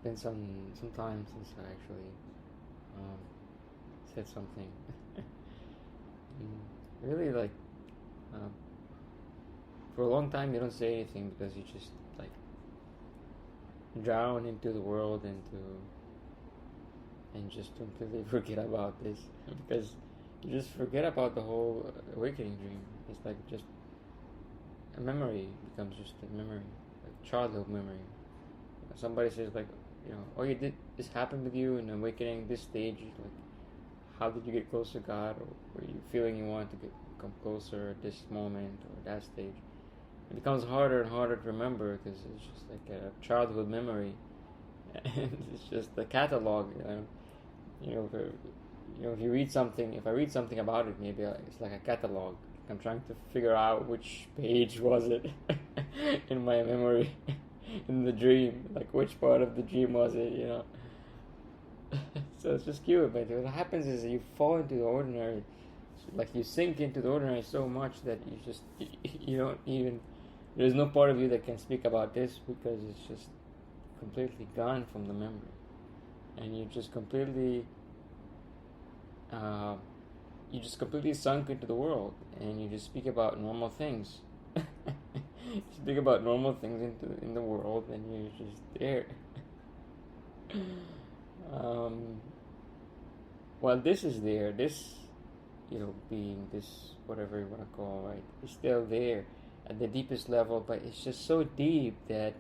been some time since I actually um, said something. Really, like, um, for a long time you don't say anything because you just like drown into the world and just completely forget about this because you just forget about the whole awakening dream. It's like just a memory becomes just a memory, like childhood memory. Somebody says like, oh, you did this happened with you in awakening this stage. Like, how did you get closer to God, or were you feeling you wanted to come closer at this moment or that stage? It becomes harder and harder to remember because it's just like a childhood memory, and it's just the catalog. If you read something, if I read something about it, maybe it's like a catalog. I'm trying to figure out which page was it in my memory, in the dream. Like which part of the dream was it? So it's just cute. But what happens is you fall into the ordinary, like you sink into the ordinary so much that you don't even. There's no part of you that can speak about this because it's just completely gone from the memory, and you just completely sunk into the world, and you just speak about normal things. You speak about normal things in the world, and you're just there. While this is there, this being, this whatever you want to call, right, is still there at the deepest level, but it's just so deep that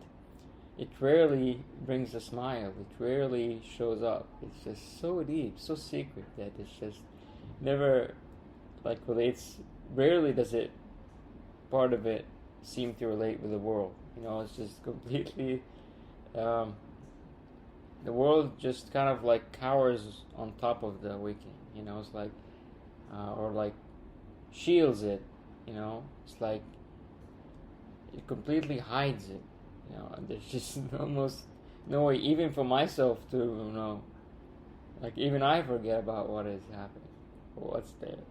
it rarely brings a smile. It rarely shows up. It's just so deep, so secret that it's just never like relates. Rarely does it, part of it, seem to relate with the world. It's just completely. The world just kind of like cowers on top of the awakening. It's like, or like shields it. It's like it completely hides it. And there's just almost no way, even for myself, to know. Like even I forget about what is happening, or what's there,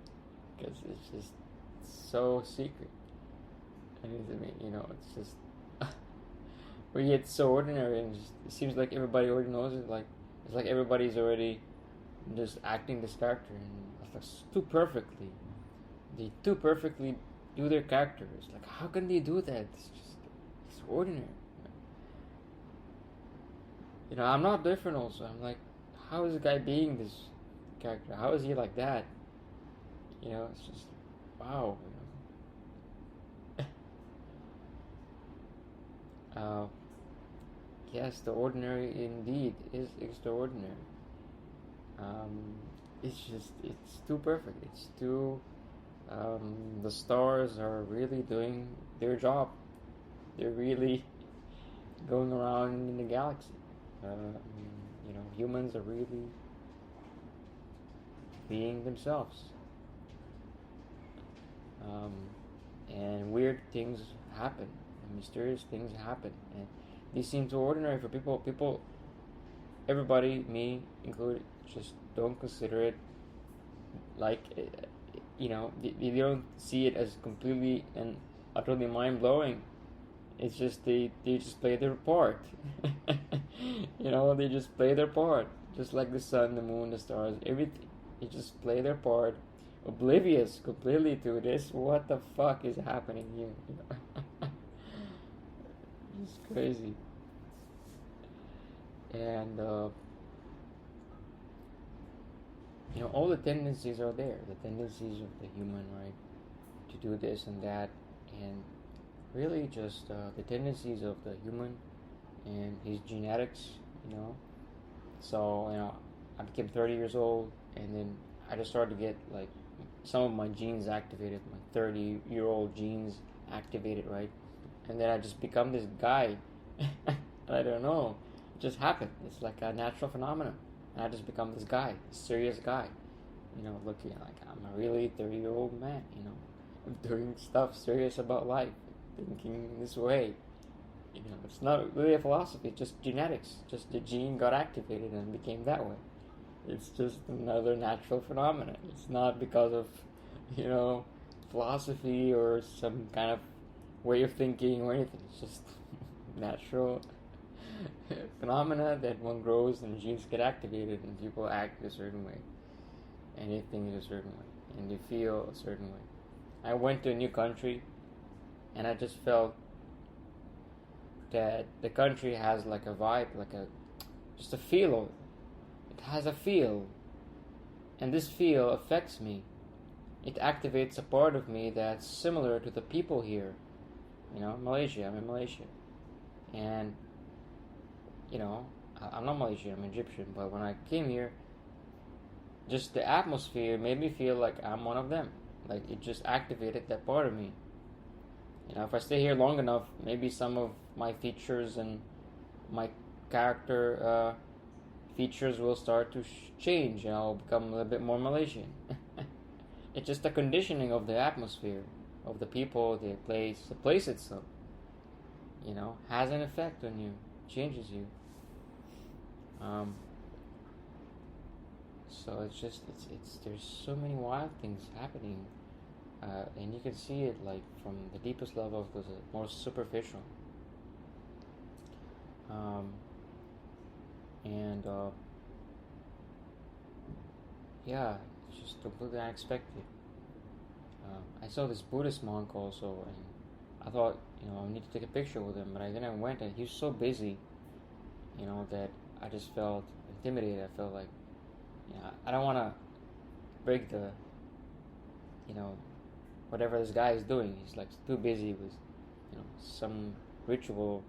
because it's just so secret. And it's just, but yet it's so ordinary, and it seems like everybody already knows it. Like it's like everybody's already just acting this character, and it's like too perfectly. They too perfectly do their characters. Like how can they do that? It's ordinary. I'm not different also. I'm like, how is the guy being this character? How is he like that? It's just, wow. Yes, the ordinary indeed is extraordinary. It's too perfect. It's too, the stars are really doing their job. They're really going around in the galaxy. Humans are really being themselves. And weird things happen, and mysterious things happen, and these seem too ordinary for people. Everybody, me included, just don't consider it like, they don't see it as completely and utterly mind-blowing. It's just they just play their part. They just play their part, just like the sun, the moon, the stars, everything. They just play their part, oblivious completely to this. What the fuck is happening here? It's crazy. And all the tendencies are there. The tendencies of the human, right, to do this and that, and really just the tendencies of the human and his genetics. So I became 30 years old, and then I just started to get like some of my genes activated, my 30-year-old genes activated, right? And then I just become this guy. I don't know, it just happened. It's like a natural phenomenon, and I just become this guy, this serious guy. Looking like I'm a really 30-year-old man. I'm doing stuff serious about life, thinking this way. It's not really a philosophy, it's just genetics. Just the gene got activated and became that way. It's just another natural phenomenon. It's not because of, philosophy or some kind of way of thinking or anything. It's just natural phenomena that one grows and genes get activated and people act a certain way and they think a certain way and they feel a certain way. I went to a new country and I just felt that the country has like a vibe, just a feel. It has a feel, and this feel affects me. It activates a part of me that's similar to the people here. Malaysia. I'm in Malaysia, and I'm not Malaysian. I'm Egyptian. But when I came here, just the atmosphere made me feel like I'm one of them. Like it just activated that part of me. If I stay here long enough, maybe some of my features and my character features will start to change, and I'll become a little bit more Malaysian. It's just the conditioning of the atmosphere, of the people, the place itself. Has an effect on you, changes you. So it's there's so many wild things happening. And you can see it like from the deepest level to the most superficial. Yeah, it's just completely unexpected. I saw this Buddhist monk also, and I thought, I need to take a picture with him, but then I went and he was so busy, that I just felt intimidated. I felt like, I don't want to break the, whatever this guy is doing. He's like too busy with, some ritual,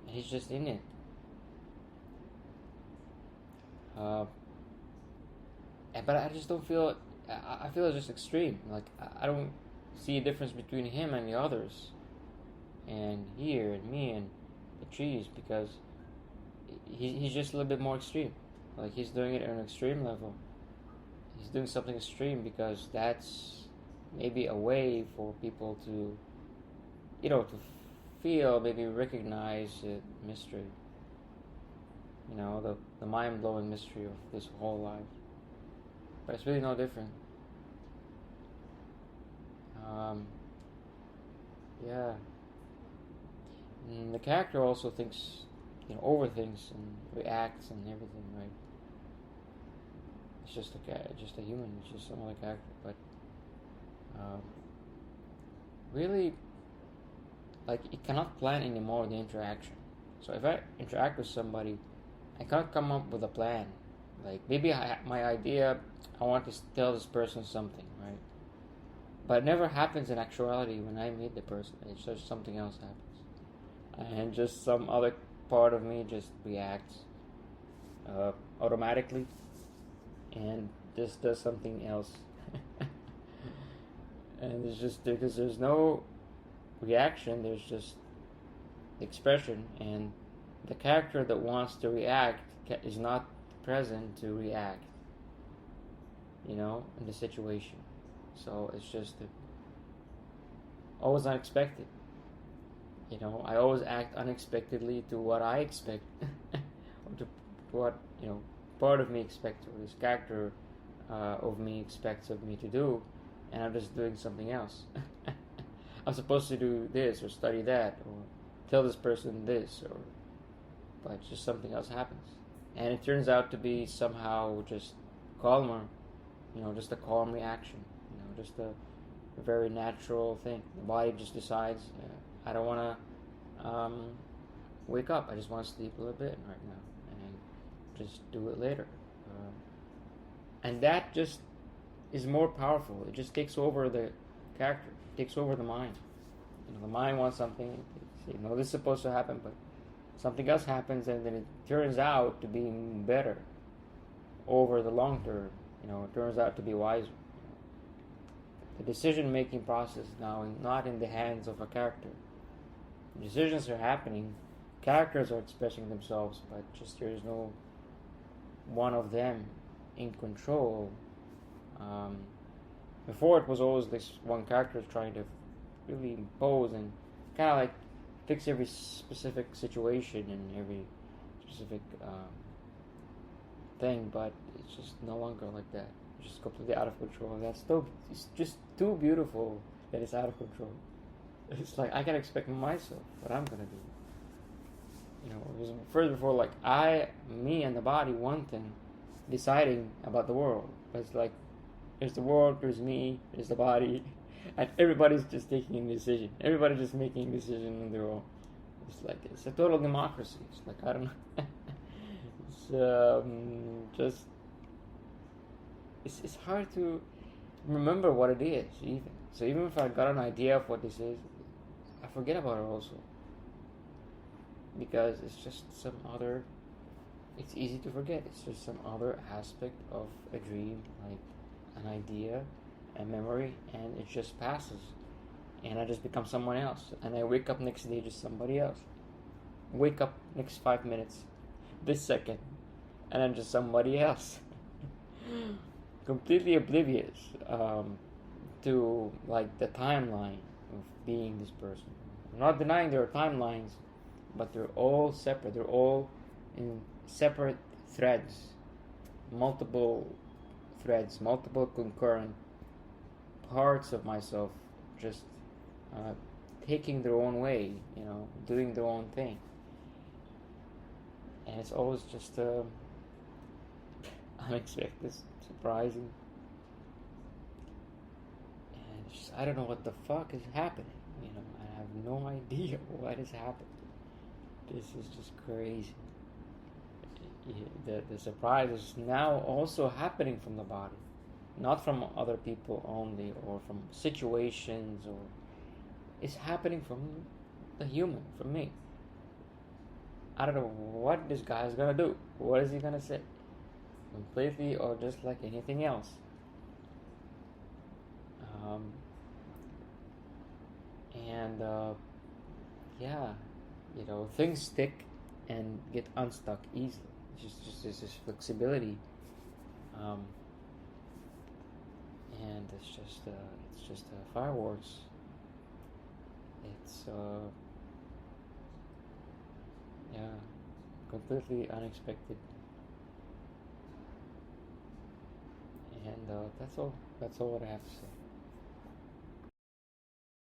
and he's just in it. But I just don't feel. I feel it's just extreme. Like I don't see a difference between him and the others, and here and me and the trees, because he's just a little bit more extreme. Like he's doing it at an extreme level. He's doing something extreme because that's maybe a way for people to, to feel, maybe recognize the mystery. The mind-blowing mystery of this whole life. But it's really no different. Yeah. And the character also thinks, overthinks and reacts and everything, right? It's just a human. It's just another character, but really, like, it cannot plan anymore the interaction. So if I interact with somebody, I can't come up with a plan. Like maybe my idea, I want to tell this person something, right? But it never happens in actuality when I meet the person. It's just something else happens, and just some other part of me just reacts automatically, and just does something else. And it's just because there's no reaction, there's just expression, and the character that wants to react is not present to react, in the situation. So it's just always unexpected. I always act unexpectedly to what I expect, or to what part of me expects, or this character of me expects of me to do, and I'm just doing something else. I'm supposed to do this or study that or tell this person this, but just something else happens, and it turns out to be somehow just calmer, just a calm reaction, just a very natural thing. The body just decides, I don't want to wake up. I just want to sleep a little bit right now, and just do it later. And that just is more powerful. It just takes over the character, takes over the mind. The mind wants something. This is supposed to happen, but something else happens, and then it turns out to be better over the long term. It turns out to be wiser. The decision-making process now is not in the hands of a character. Decisions are happening, characters are expressing themselves, but just there is no one of them in control. Before it was always this one character trying to really impose and kind of like fix every specific situation and every specific thing, but it's just no longer like that. It's just completely out of control, and it's just too beautiful that it's out of control. It's like I can expect myself what I'm gonna it was first before like me and the body, one thing, deciding about the world. But it's like there's the world, there's me, there's the body, and everybody's just taking a decision. Everybody's just making a decision on their own. It's like it's a total democracy. It's like I don't know. It's just it's hard to remember what it is even. So even if I got an idea of what this is, I forget about it also because it's just some other. It's easy to forget. It's just some other aspect of a dream, like an idea, a memory, and it just passes. And I just become someone else. And I wake up next day just somebody else. Wake up next 5 minutes, this second, and I'm just somebody else. Completely oblivious to like the timeline of being this person. I'm not denying there are timelines, but they're all separate. They're all in separate threads, multiple threads, multiple concurrent parts of myself just taking their own way, doing their own thing. And it's always just unexpected, surprising. And it's just, I don't know what the fuck is happening. I have no idea what is happening. This is just crazy. The surprise is now also happening from the body, not from other people only, or from situations, or it's happening from the human, from me. I don't know what this guy is gonna do. What is he gonna say? Completely, or just like anything else. And yeah, things stick and get unstuck easily. It's just this flexibility, and it's just fireworks. It's yeah, completely unexpected, and that's all. That's all what I have to say.